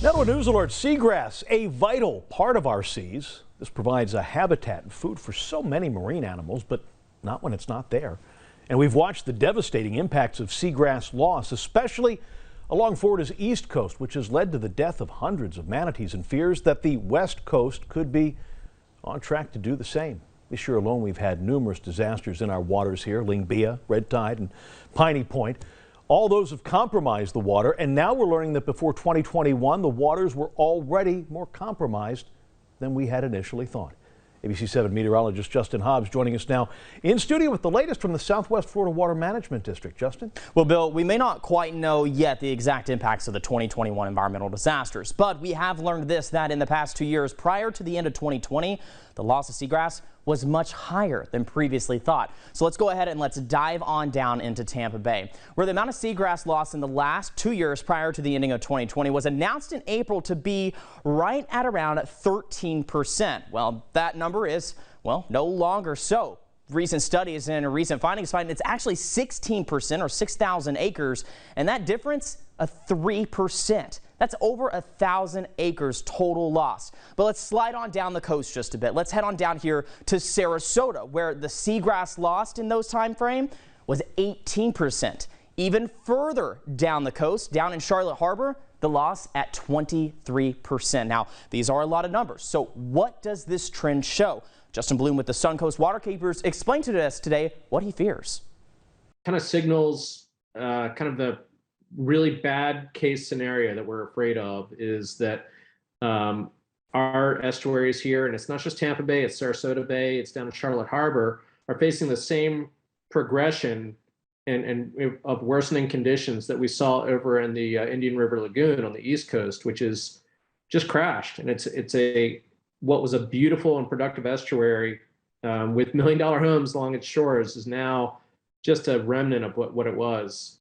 Now to a news alert, seagrass, a vital part of our seas. This provides a habitat and food for so many marine animals, but not when it's not there. And we've watched the devastating impacts of seagrass loss, especially along Florida's east coast, which has led to the death of hundreds of manatees and fears that the west coast could be on track to do the same. This year alone, we've had numerous disasters in our waters here, Lingbia, Red Tide, and Piney Point. All those have compromised the water, and now we're learning that before 2021, the waters were already more compromised than we had initially thought. ABC 7 meteorologist Justin Hobbs joining us now in studio with the latest from the Southwest Florida Water Management District. Justin? Well, Bill, we may not quite know yet the exact impacts of the 2021 environmental disasters, but we have learned this, that in the past 2 years prior to the end of 2020, the loss of seagrass was much higher than previously thought. So let's go ahead and let's dive on down into Tampa Bay, where the amount of seagrass loss in the last 2 years prior to the ending of 2020 was announced in April to be right at around 13%. Well, that number is, well, no longer so. Recent studies and recent findings find it's actually 16% or 6,000 acres, and that difference, a 3%. That's over 1,000 acres total loss. But let's slide on down the coast just a bit. Let's head on down here to Sarasota, where the seagrass lost in those time frame was 18%. Even further down the coast, down in Charlotte Harbor, the loss at 23%. Now, these are a lot of numbers. So what does this trend show? Justin Bloom with the Suncoast Waterkeepers explained to us today what he fears. Kind of signals kind of the really bad case scenario that we're afraid of is that our estuaries here, and it's not just Tampa Bay, it's Sarasota Bay, it's down in Charlotte Harbor, are facing the same progression and of worsening conditions that we saw over in the Indian River Lagoon on the East Coast, which is just crashed. And it's what was a beautiful and productive estuary with million-dollar homes along its shores is now just a remnant of what it was.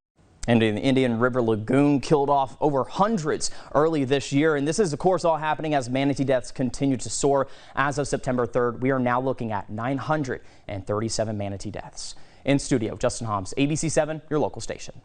And the Indian River Lagoon killed off over hundreds early this year. And this is, of course, all happening as manatee deaths continue to soar. As of September 3rd, we are now looking at 937 manatee deaths. In studio, Justin Hobbs, ABC 7, your local station.